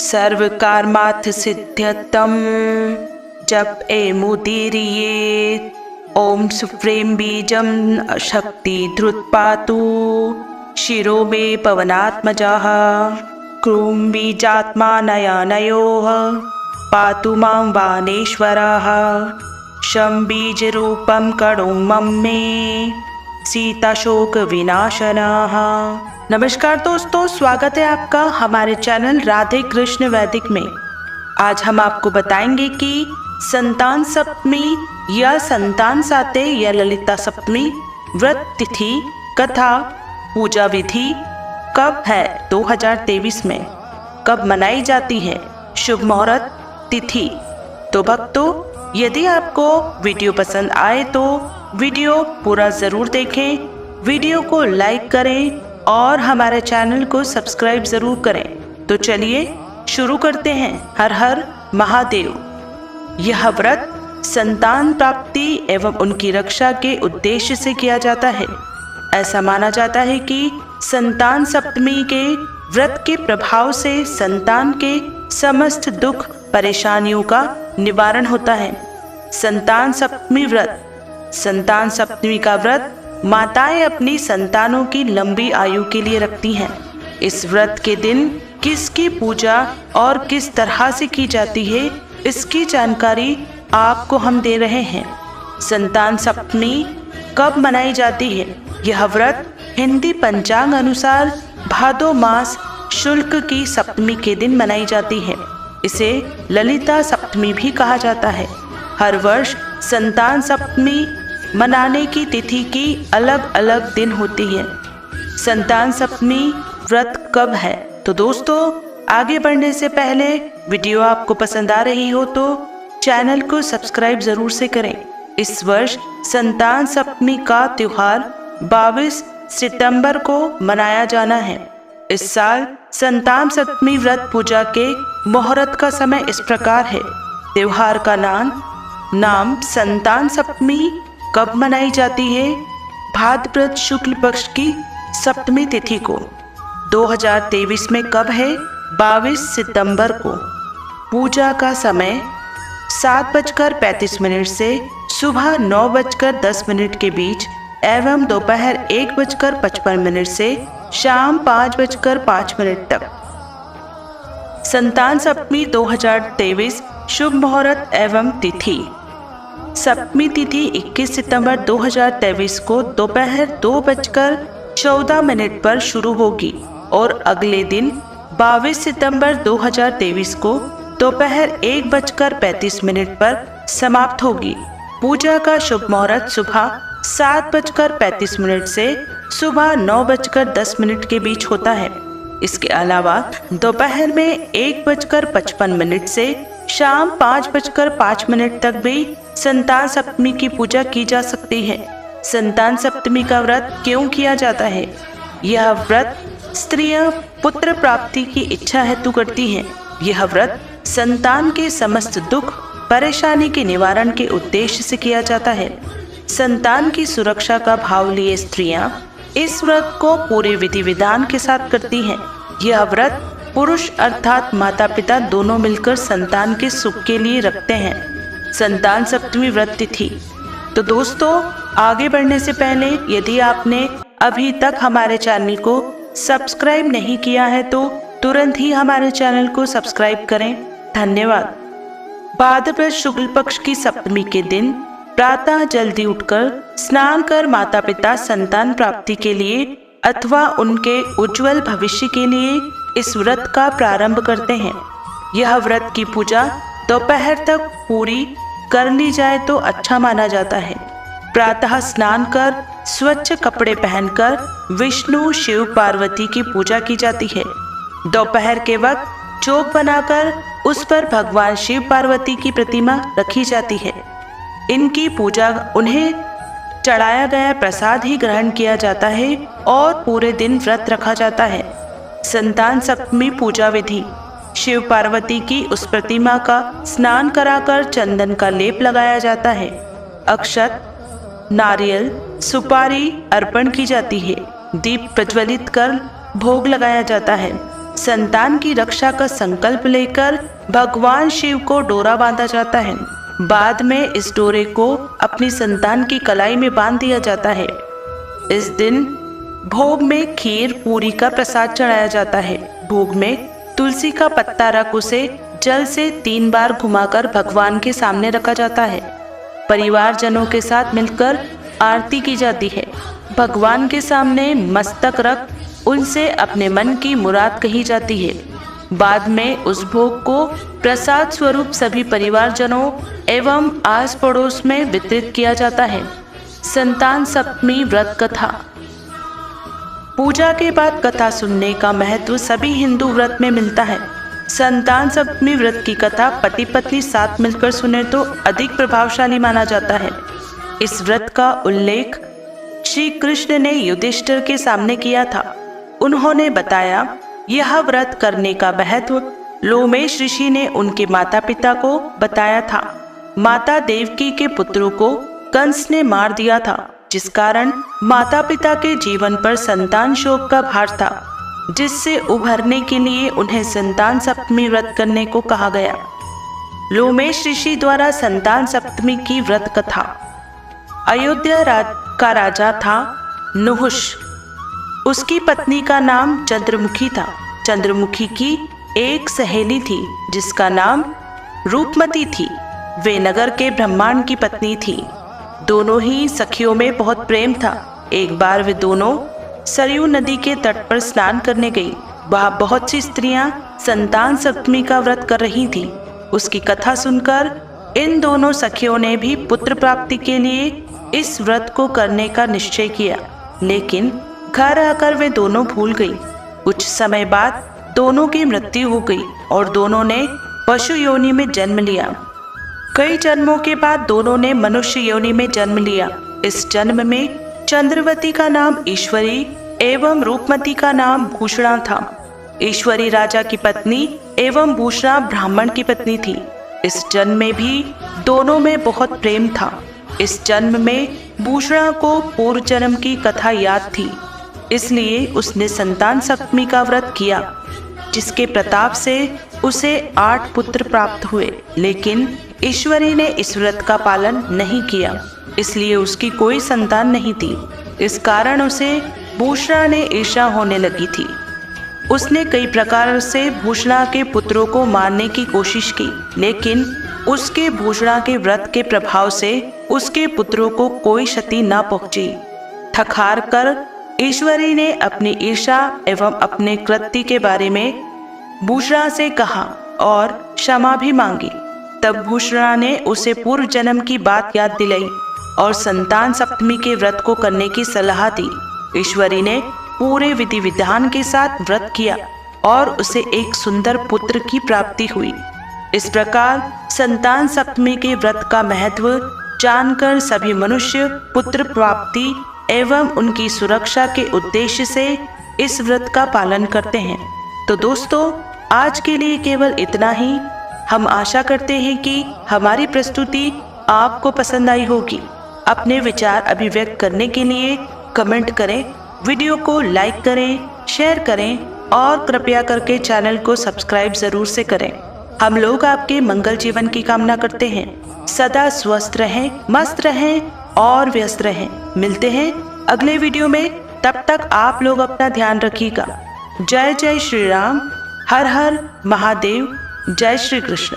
सर्वकार्मार्थ सिद्ध्यर्थम जप मुदीरिये। ओम सुप्रीम बीजम शक्ति धृत पातु शिरो मे पवनात्मजाः क्रूम बीजात्मा नयानयोः पातु मां वानेश्वरः शं बीज रूपम करो मम मे सीता शोक विनाशनः। नमस्कार दोस्तों, स्वागत है आपका हमारे चैनल राधे कृष्ण वैदिक में। आज हम आपको बताएंगे कि संतान सप्तमी या संतान साते या ललिता सप्तमी व्रत तिथि कथा पूजा विधि कब है 2023 में, कब मनाई जाती है, शुभ मुहूर्त तिथि। तो भक्तों, यदि आपको वीडियो पसंद आए तो वीडियो पूरा ज़रूर देखें, वीडियो को लाइक करें और हमारे चैनल को सब्सक्राइब ज़रूर करें। तो चलिए शुरू करते हैं। हर हर महादेव। यह व्रत संतान प्राप्ति एवं उनकी रक्षा के उद्देश्य से किया जाता है। ऐसा माना जाता है कि संतान सप्तमी के व्रत के प्रभाव से संतान के समस्त दुख परेशानियों का निवारण होता है। संतान सप्तमी व्रत। संतान सप्तमी का व्रत माताएं अपनी संतानों की लंबी आयु के लिए रखती हैं। इस व्रत के दिन किसकी पूजा और किस तरह से की जाती है, इसकी जानकारी आपको हम दे रहे हैं। संतान सप्तमी कब मनाई जाती है? यह व्रत हिंदी पंचांग अनुसार भादो मास शुक्ल की सप्तमी के दिन मनाई जाती है। इसे ललिता सप्तमी भी कहा जाता है। हर वर्ष संतान सप्तमी मनाने की तिथि की अलग अलग दिन होती है। संतान सप्तमी व्रत कब है? तो दोस्तों, आगे बढ़ने से पहले वीडियो आपको पसंद आ रही हो तो चैनल को सब्सक्राइब जरूर से करें। इस वर्ष संतान सप्तमी का त्योहार 22 सितंबर को मनाया जाना है। इस साल संतान सप्तमी व्रत पूजा के मुहूर्त का समय इस प्रकार है। त्योहार का नाम संतान सप्तमी कब मनाई जाती है? भाद्रपद शुक्ल पक्ष की सप्तमी तिथि को। 2023 में कब है? 22 सितंबर को। पूजा का समय 7:35 से सुबह 9:10 के बीच एवं दोपहर 1:55 से शाम 5:05 तक। संतान सप्तमी 2023 शुभ मुहूर्त एवं तिथि। सप्तमी तिथि 21 सितंबर 2023 को दोपहर 2:14 पर शुरू होगी और अगले दिन 22 सितंबर 2023 को दोपहर 1:35 पर समाप्त होगी। पूजा का शुभ मुहूर्त सुबह 7:35 से सुबह 9:10 के बीच होता है। इसके अलावा दोपहर में 1:55 से शाम 5:05 तक भी संतान सप्तमी की पूजा की जा सकती है। संतान सप्तमी का व्रत क्यों किया जाता है? यह व्रत स्त्रियां पुत्र प्राप्ति की इच्छा हेतु करती हैं। यह व्रत संतान के समस्त दुख परेशानी के निवारण के उद्देश्य से किया जाता है। संतान की सुरक्षा का भाव लिए स्त्रियां इस व्रत को पूरे विधि विधान के साथ करती हैं। यह व्रत पुरुष अर्थात माता पिता दोनों मिलकर संतान के सुख के लिए रखते हैं। संतान सप्तमी व्रत तिथि। तो दोस्तों, आगे बढ़ने से पहले यदि आपने अभी तक हमारे चैनल को सब्सक्राइब नहीं किया है तो तुरंत ही हमारे चैनल को सब्सक्राइब करें। धन्यवाद। भाद्रपद शुक्ल पक्ष की सप्तमी के दिन प्रातः जल्दी उठकर स्नान कर माता पिता संतान प्राप्ति के लिए अथवा उनके उज्जवल भविष्य के लिए इस व्रत का प्रारंभ करते हैं। यह व्रत की पूजा दोपहर तक पूरी कर ली जाए तो अच्छा माना जाता है। प्रातः स्नान कर स्वच्छ कपड़े पहनकर विष्णु शिव पार्वती की पूजा की जाती है। दोपहर के वक्त चौक बनाकर उस पर भगवान शिव पार्वती की प्रतिमा रखी जाती है। इनकी पूजा उन्हें चढ़ाया गया प्रसाद ही ग्रहण किया जाता है और पूरे दिन व्रत रखा जाता है। संतान सप्तमी पूजा विधि। शिव पार्वती की उस प्रतिमा का स्नान कराकर चंदन का लेप लगाया जाता है। अक्षत, नारियल, सुपारी अर्पण की जाती है। दीप प्रज्वलित कर भोग लगाया जाता है। संतान की रक्षा का संकल्प लेकर भगवान शिव को डोरा बांधा जाता है। बाद में इस डोरे को अपनी संतान की कलाई में बांध दिया जाता है। इस दिन भोग में खीर पूरी का प्रसाद चढ़ाया जाता है। भोग में तुलसी का पत्ता रख उसे जल से 3 बार घुमाकर भगवान के सामने रखा जाता है। परिवारजनों के साथ मिलकर आरती की जाती है। भगवान के सामने मस्तक रख उनसे अपने मन की मुराद कही जाती है। बाद में उस भोग को प्रसाद स्वरूप सभी परिवारजनों एवं आस पड़ोस में वितरित किया जाता है। संतान सप्तमी व्रत कथा। पूजा के बाद कथा सुनने का महत्व सभी हिंदू व्रत में मिलता है। संतान सप्तमी व्रत की कथा पति पत्नी साथ मिलकर सुने तो अधिक प्रभावशाली माना जाता है। इस व्रत का उल्लेख श्री कृष्ण ने युधिष्ठिर के सामने किया था। उन्होंने बताया, यह व्रत करने का महत्व लोमेश ऋषि ने उनके माता पिता को बताया था। माता देवकी के पुत्रों को कंस ने मार दिया था, जिस कारण माता पिता के जीवन पर संतान शोक का भार था, जिससे उभरने के लिए उन्हें संतान सप्तमी व्रत करने को कहा गया। लोमेश ऋषि द्वारा संतान सप्तमी की व्रत कथा। अयोध्या का राजा था नहुष। उसकी पत्नी का नाम चंद्रमुखी था। चंद्रमुखी की एक सहेली थी जिसका नाम रूपमती थी। वे नगर के ब्राह्मण की पत्नी थी। दोनों ही सखियों में बहुत प्रेम था। एक बार वे दोनों सरयू नदी के तट पर स्नान करने गई। वहाँ बहुत सी स्त्रियां संतान सप्तमी का व्रत कर रही थीं। उसकी कथा सुनकर इन दोनों सखियों ने भी पुत्र प्राप्ति के लिए इस व्रत को करने का निश्चय किया, लेकिन घर आकर वे दोनों भूल गई। कुछ समय बाद दोनों की मृत्यु हो गई और दोनों ने पशु योनि में जन्म लिया। कई जन्मों के बाद दोनों ने मनुष्य योनि में जन्म लिया। इस जन्म में चंद्रवती का नाम ईश्वरी एवं रूपमती का नाम भूषणा था। ईश्वरी राजा की पत्नी एवं भूषणा ब्राह्मण की पत्नी थी। इस जन्म में भी दोनों में बहुत प्रेम था। इस जन्म में भूषणा को पूर्व जन्म की कथा याद थी, इसलिए उसने संतान सप्तमी का व्रत किया, जिसके प्रताप से उसे 8 पुत्र प्राप्त हुए। लेकिन ईश्वरी ने इस व्रत का पालन नहीं किया, इसलिए उसकी कोई संतान नहीं थी। इस कारण उसे भूषणा ने ईर्ष्या होने लगी थी। उसने कई प्रकार से भूषणा के पुत्रों को मारने की कोशिश की, लेकिन उसके भूषणा के व्रत के प्रभाव से उसके पुत्रों को कोई क्षति न पहुंची। थक-हार कर ईश्वरी ने अपनी ईर्ष्या एवं अपने कृत्य के बारे में भूषणा से कहा और क्षमा भी मांगी। तब भूषणा ने उसे पूर्व जन्म की बात याद दिलाई और संतान सप्तमी के व्रत को करने की सलाह दी। ईश्वरी ने पूरे विधि विधान के साथ व्रत किया और उसे एक सुंदर पुत्र की प्राप्ति हुई। इस प्रकार संतान सप्तमी के व्रत का महत्व जानकर सभी मनुष्य पुत्र प्राप्ति एवं उनकी सुरक्षा के उद्देश्य से इस व्रत का पालन करते हैं। तो दोस्तों, आज के लिए केवल इतना ही। हम आशा करते हैं कि हमारी प्रस्तुति आपको पसंद आई होगी। अपने विचार अभिव्यक्त करने के लिए कमेंट करें, वीडियो को लाइक करें, शेयर करें और कृपया करके चैनल को सब्सक्राइब जरूर से करें। हम लोग आपके मंगल जीवन की कामना करते हैं। सदा स्वस्थ रहें, मस्त रहें और व्यस्त रहें। मिलते हैं अगले वीडियो में। तब तक आप लोग अपना ध्यान रखिएगा। जय जय श्री राम। हर हर महादेव। जय श्री कृष्ण।